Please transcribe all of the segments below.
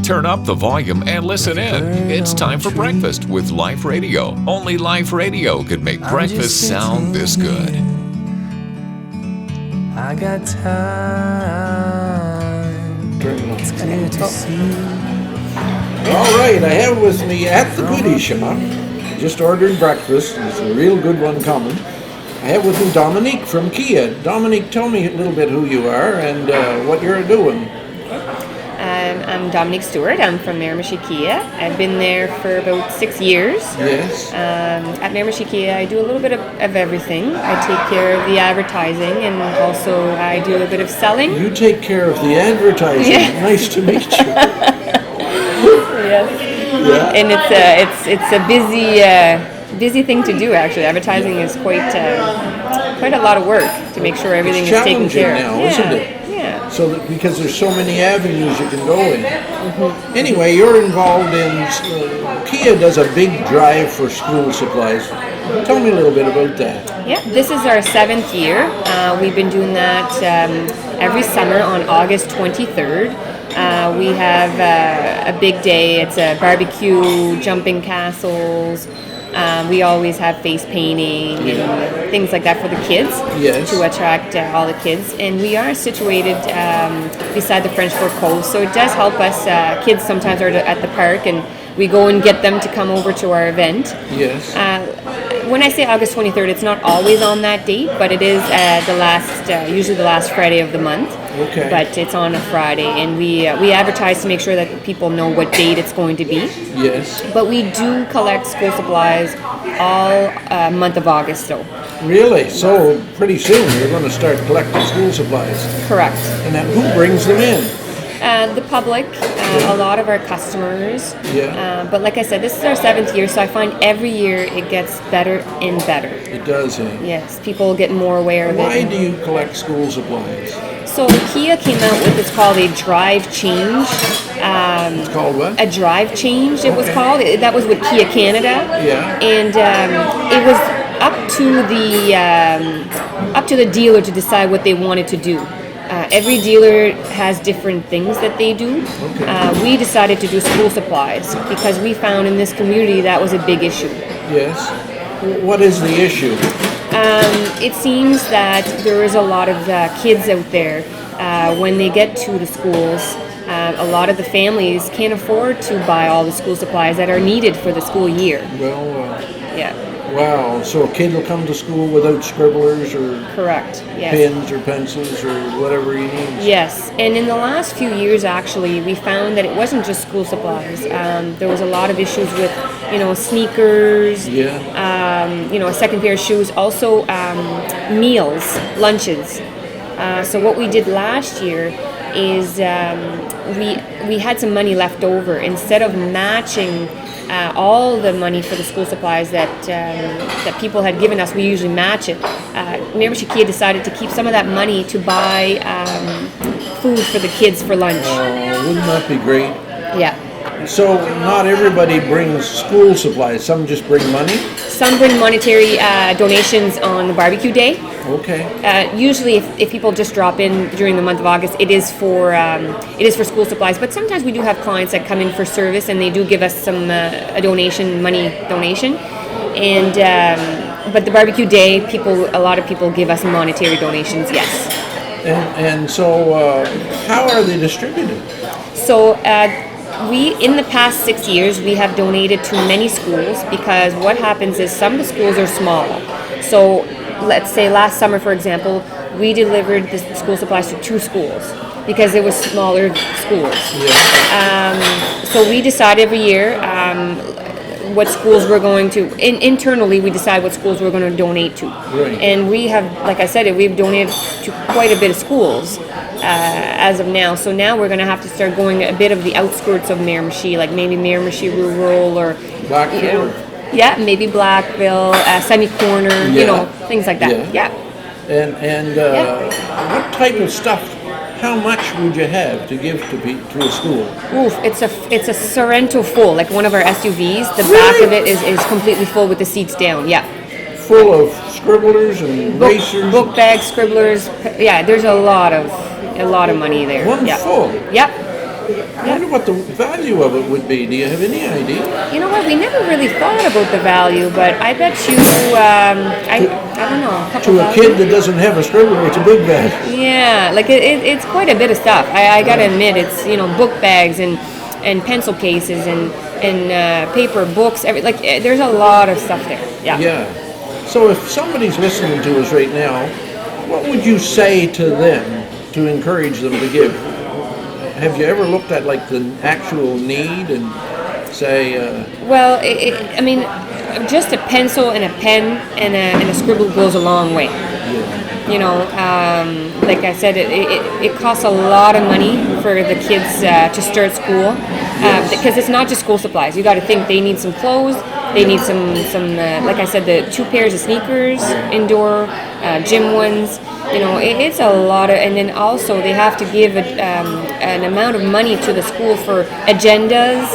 Turn up the volume and listen in. It's time for breakfast with Life Radio. Only Life Radio could make breakfast sound this good. I got time. It's clear to see. All right, I have with me at the goodie shop. Just ordered breakfast. It's a real good one coming. I have with me Domenique from Kia. Domenique, tell me a little bit who you are and what you're doing. I'm Domenique Stewart. I'm from Miramichi Kia. I've been there for about 6 years. Yes. At Miramichi Kia, I do a little bit of everything. I take care of the advertising, and also I do a bit of selling. You take care of the advertising. Yeah. Nice to meet you. Yes. Yeah. And it's a busy thing to do. Actually, advertising is quite a lot of work to make sure everything is taken care of. Now, isn't it? Yeah. So that, because there's so many avenues you can go in. Mm-hmm. Anyway, you're involved in Kia does a big drive for school supplies. Tell me a little bit about that. Yeah, this is our 7th year. We've been doing that every summer on August 23rd. We have a big day. It's a barbecue, jumping castles. We always have face painting and things like that for the kids. Yes. To attract all the kids. And we are situated beside the French Fork Coast, so it does help us. Kids sometimes are at the park, and we go and get them to come over to our event. Yes. When I say August 23rd, it's not always on that date, but it is usually the last Friday of the month. Okay. But it's on a Friday, and we advertise to make sure that people know what date it's going to be. Yes. But we do collect school supplies all month of August, though. Really? So pretty soon you're going to start collecting school supplies. Correct. And then who brings them in? The public, a lot of our customers. Yeah. But like I said, this is our 7th year, so I find every year it gets better and better. It does, eh? Yes, people get more aware of it. Why do you collect school supplies? So Kia came out with what's called a drive change. It's called what? A drive change, it was called. That was with Kia Canada. Yeah. And it was up to the dealer to decide what they wanted to do. Every dealer has different things that they do. Okay. We decided to do school supplies because we found in this community that was a big issue. Yes. What is the issue? It seems that there is a lot of kids out there when they get to the schools. A lot of the families can't afford to buy all the school supplies that are needed for the school year. Well, Yeah. wow. So a kid will come to school without scribblers or Correct. Yes. pens or pencils or whatever he needs. Yes, and in the last few years, actually, we found that it wasn't just school supplies. There was a lot of issues with, sneakers. Yeah. A second pair of shoes. Also, meals, lunches. So what we did last year is we had some money left over. Instead of matching all the money for the school supplies that people had given us, we usually match it. Miramichi Kia decided to keep some of that money to buy food for the kids for lunch. Wouldn't that be great? Yeah. So not everybody brings school supplies. Some just bring money? Some bring monetary donations on the barbecue day. Okay. Usually, if people just drop in during the month of August, it is for school supplies. But sometimes we do have clients that come in for service, and they do give us some money donation. And but the barbecue day, a lot of people give us monetary donations. Yes. And so, how are they distributed? So. In the past 6 years, we have donated to many schools because what happens is some of the schools are small. So let's say last summer, for example, we delivered the school supplies to 2 schools because it was smaller schools. Yeah. So we decide every year what schools we're going to, internally we decide what schools we're going to donate to. Right. And we have, like I said, we've donated to quite a bit of schools as of now. So now we're going to have to start going a bit of the outskirts of Miramichi, like maybe Miramichi Rural or Blackville? Yeah, maybe Blackville, Semi-Corner, things like that. Yeah. And what type of stuff, how much would you have to give to a school? Oof, it's a Sorrento full, like one of our SUVs. The Really? back of it is completely full with the seats down. Yeah. Full of scribblers and racers? Book bags, scribblers. Yeah, there's a lot of money there. One yeah. full? Yep. I wonder what the value of it would be. Do you have any idea? You know what? We never really thought about the value, but I bet you, I don't know, a couple To a thousand? kid that doesn't have a scribbler, it's a big value. Yeah, like it's quite a bit of stuff. I gotta admit, it's book bags and pencil cases and paper books. There's a lot of stuff there. Yeah. Yeah. So if somebody's listening to us right now, what would you say to them to encourage them to give? Have you ever looked at like the actual need and say? Well, I mean, just a pencil and a pen and a scribble goes a long way. Like I said, it costs a lot of money for the kids to start school because it's not just school supplies. You got to think they need some clothes, they need some like I said, the 2 pairs of sneakers, indoor, gym ones. It's a lot of, and then also they have to give an amount of money to the school for agendas.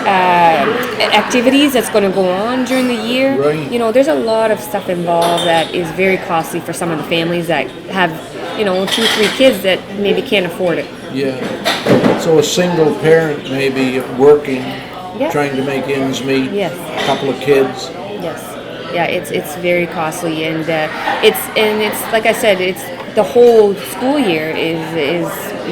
Activities that's going to go on during the year. Right. There's a lot of stuff involved that is very costly for some of the families that have, 2-3 kids that maybe can't afford it. Yeah. So a single parent maybe working, trying to make ends meet. Yes. A couple of kids. Yes. Yeah, it's very costly, and it's like I said, it's the whole school year is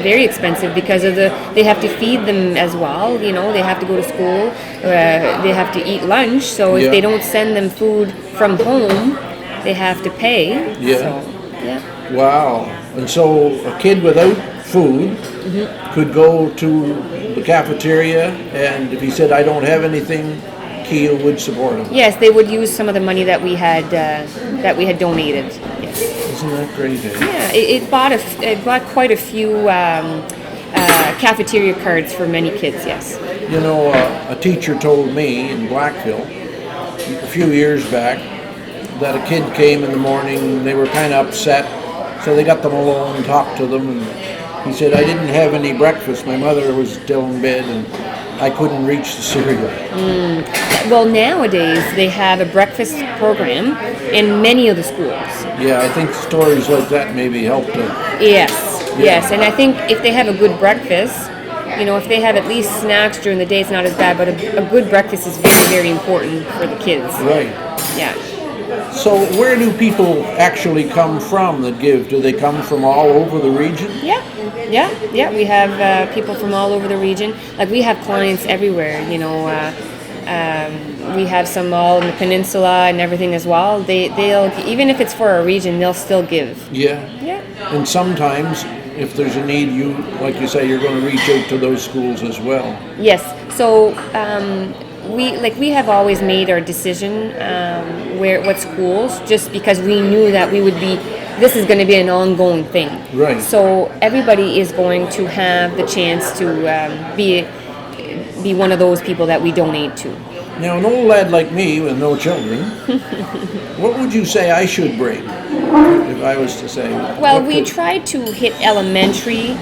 very expensive because they have to feed them as well. They have to go to school, they have to eat lunch. So if they don't send them food from home, they have to pay. Yeah. So, Wow. And so a kid without food could go to the cafeteria, and if he said, "I don't have anything," Kia would support him. Yes, they would use some of the money that we had donated. Yes. Isn't that great? Yeah, it bought quite a few cafeteria cards for many kids. Yes. A teacher told me in Blackville a few years back that a kid came in the morning, they were kind of upset, so they got them alone, talked to them, and he said, "I didn't have any breakfast. My mother was still in bed, and I couldn't reach the cereal." Well, nowadays they have a breakfast program in many of the schools. Yeah, I think stories like that maybe help to. Yes, and I think if they have a good breakfast, if they have at least snacks during the day, it's not as bad. But a good breakfast is very, very important for the kids. Right. Yeah. So where do people actually come from that give? Do they come from all over the region? Yeah. We have people from all over the region. Like we have clients everywhere. We have some all in the peninsula and everything as well. They'll even if it's for a region, they'll still give. Yeah. Yeah. And sometimes, if there's a need, like you say, you're going to reach out to those schools as well. Yes. So we have always made our decision what schools, just because we knew that this is going to be an ongoing thing. Right. So everybody is going to have the chance to be one of those people that we donate to. Now, an old lad like me with no children, what would you say I should bring if I was to say? Well, we try to hit elementary.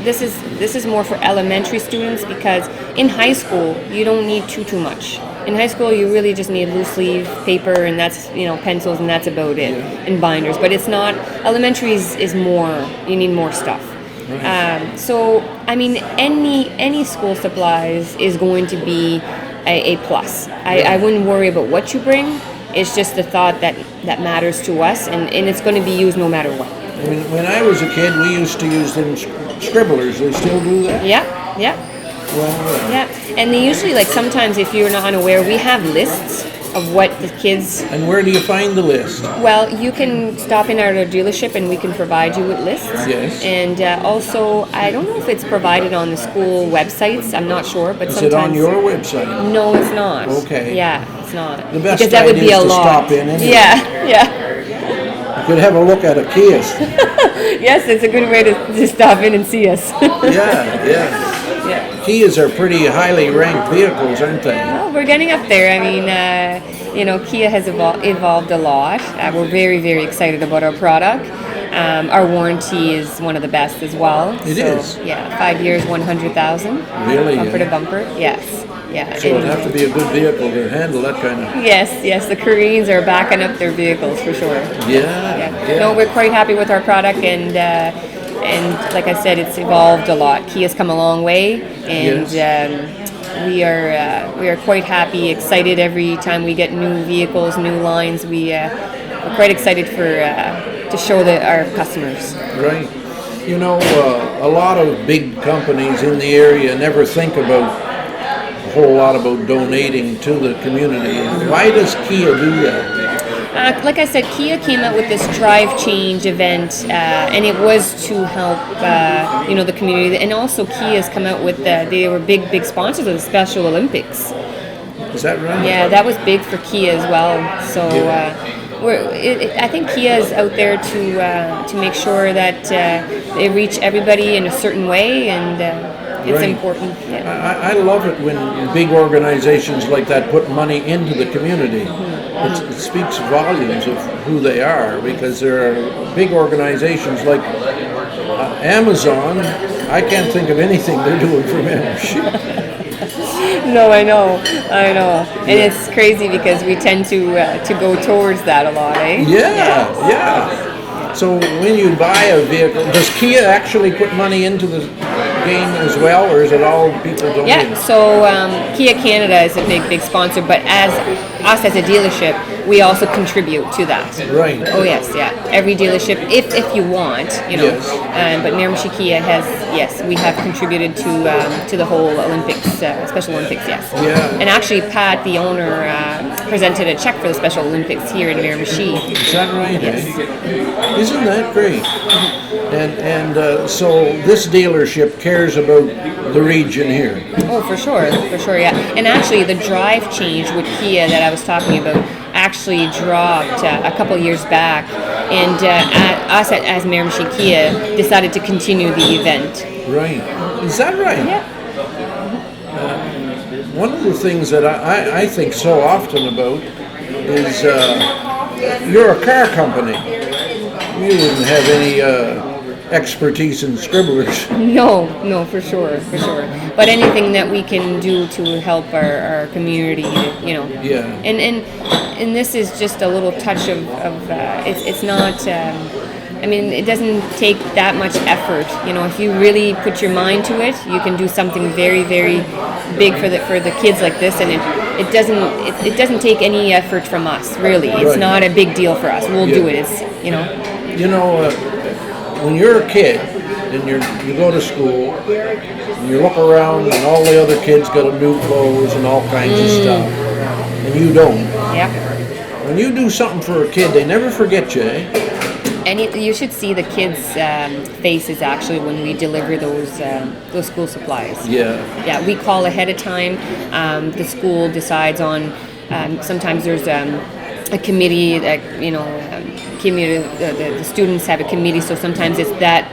This is more for elementary students because in high school you don't need too much. In high school you really just need loose leaf paper and that's pencils and that's about it, and binders. But it's not. Elementary is more. You need more stuff. Right. So I mean, any school supplies is going to be a plus. I wouldn't worry about what you bring. It's just the thought that matters to us, and it's going to be used no matter what. I mean, when I was a kid, we used to use them scribblers. They still do that? Yeah. Well, yeah. And they usually, like sometimes if you're not unaware, we have lists of what the kids... And where do you find the list? Well, you can stop in at our dealership and we can provide you with lists. Yes. And also, I don't know if it's provided on the school websites. I'm not sure, but Is sometimes... it on your website? No, it's not. Okay. Yeah, it's not. The best because that would be idea a is to lot. stop in anyway. Yeah. You could have a look at a kiosk. Yes, it's a good way to stop in and see us. Yeah. Kias are pretty highly ranked vehicles, aren't they? Well, we're getting up there. I mean, Kia has evolved a lot. We're very, very excited about our product. Our warranty is one of the best as well. It is? Yeah, 5 years, 100,000. Really? Bumper to bumper. Yes. Yeah. So it'd have to be a good vehicle to handle that kind of... Yes. The Koreans are backing up their vehicles for sure. Yeah. No, we're quite happy with our product, and like I said, it's evolved a lot. Kia's come a long way, and we are quite happy, excited every time we get new vehicles, new lines. We're quite excited to show our customers. Right. You know, a lot of big companies in the area never think about a whole lot about donating to the community. Why does Kia do that? Like I said, Kia came out with this Drive Change event, and it was to help, the community. And also, Kia's come out with they were big sponsors of the Special Olympics. Is that right? Yeah, that was big for Kia as well. So I think Kia is out there to make sure that they reach everybody in a certain way, and it's important. Yeah. I love it when big organizations like that put money into the community. It speaks volumes of who they are, because there are big organizations like Amazon. I can't think of anything they're doing for membership. No, I know, and it's crazy because we tend to go towards that a lot, eh? Yeah. So when you buy a vehicle, does Kia actually put money into the game as well, or is it all people donating? Yeah, so Kia Canada is a big sponsor, but as us as a dealership, we also contribute to that. Right. Oh yes, yeah. Every dealership, if you want, Yes. But Miramichi Kia we have contributed to the whole Olympics, Special Olympics, yes. Yeah. And actually, Pat, the owner, presented a check for the Special Olympics here in Miramichi. Is that right? Yes. Eh? Isn't that great? And so this dealership cares about the region here. Oh, for sure, yeah. And actually, the Drive Change with Kia that I was talking about actually dropped a couple years back, and us as Miramichi Kia decided to continue the event. Right. Is that right? Yeah. One of the things that I think so often about is you're a car company. You wouldn't have any expertise in scribblers. No, for sure. But anything that we can do to help our community, Yeah. And this is just a little touch of it's not. It doesn't take that much effort. If you really put your mind to it, you can do something very, very big for the kids like this, and it doesn't take any effort from us. Really, it's Right. not a big deal for us. We'll do it. It's when you're a kid and you go to school and you look around and all the other kids got new clothes and all kinds of stuff, and you don't. Yeah. When you do something for a kid, they never forget you, eh? And you should see the kids' faces actually when we deliver those school supplies. Yeah. Yeah, we call ahead of time. The school decides on. Sometimes there's a committee that the students have a committee. So sometimes it's that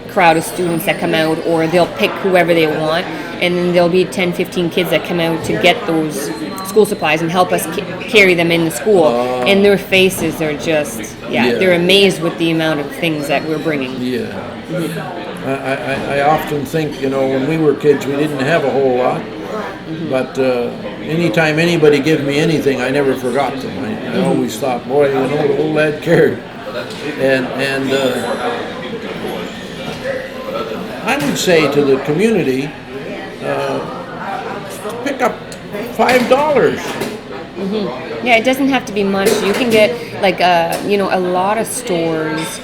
crowd of students that come out, or they'll pick whoever they want, and then there'll be 10, 15 kids that come out to get those school supplies and help us carry them in the school. And their faces are just, they're amazed with the amount of things that we're bringing. Yeah. I often think, when we were kids, we didn't have a whole lot. But anytime anybody gave me anything, I never forgot them. I always thought, boy, the old lad cared. And I would say to the community, pick up $5. Yeah, it doesn't have to be much. You can get a lot of stores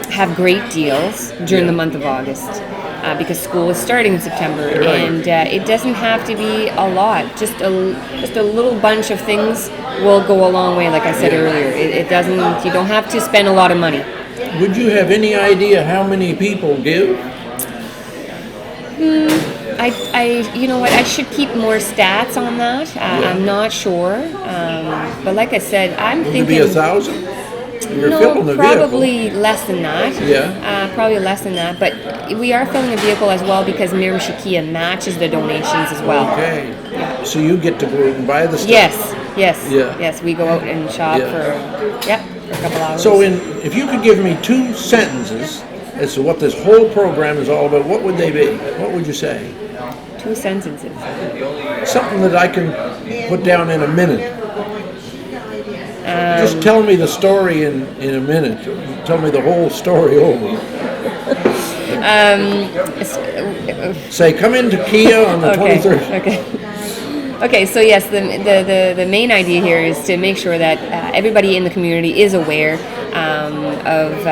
have great deals during the month of August because school is starting in September, and it doesn't have to be a lot. Just a little bunch of things will go a long way. Like I said earlier, it doesn't. You don't have to spend a lot of money. Would you have any idea how many people give? I should keep more stats on that. I'm not sure, but like I said, I'm thinking. Would it be 1,000? You're filling the probably vehicle. less than that. Yeah. Probably less than that, but we are filling the vehicle as well because Miramichi Kia matches the donations as well. Okay. Yeah. So you get to go out and buy the stuff. Yes. We go out and shop for a couple hours. So if you could give me 2 sentences as to what this whole program is all about, what would they be? What would you say? 2 sentences. Something that I can put down in a minute. Just tell me the story in a minute. Tell me the whole story over. Say, come into Kia on the 23rd. Okay, so yes, the main idea here is to make sure that everybody in the community is aware of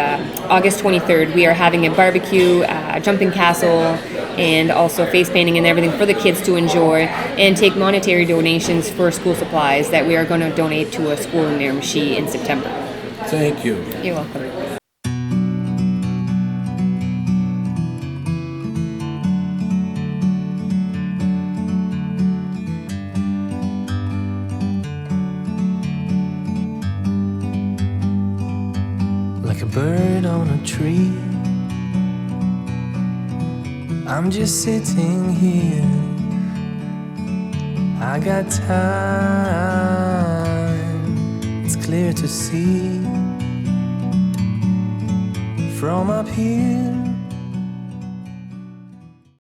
August 23rd. We are having a barbecue, jumping castle, and also face painting and everything for the kids to enjoy, and take monetary donations for school supplies that we are going to donate to a school in Miramichi in September. Thank you. You're welcome. Like a bird on a tree, I'm just sitting here. I got time, it's clear to see from up here.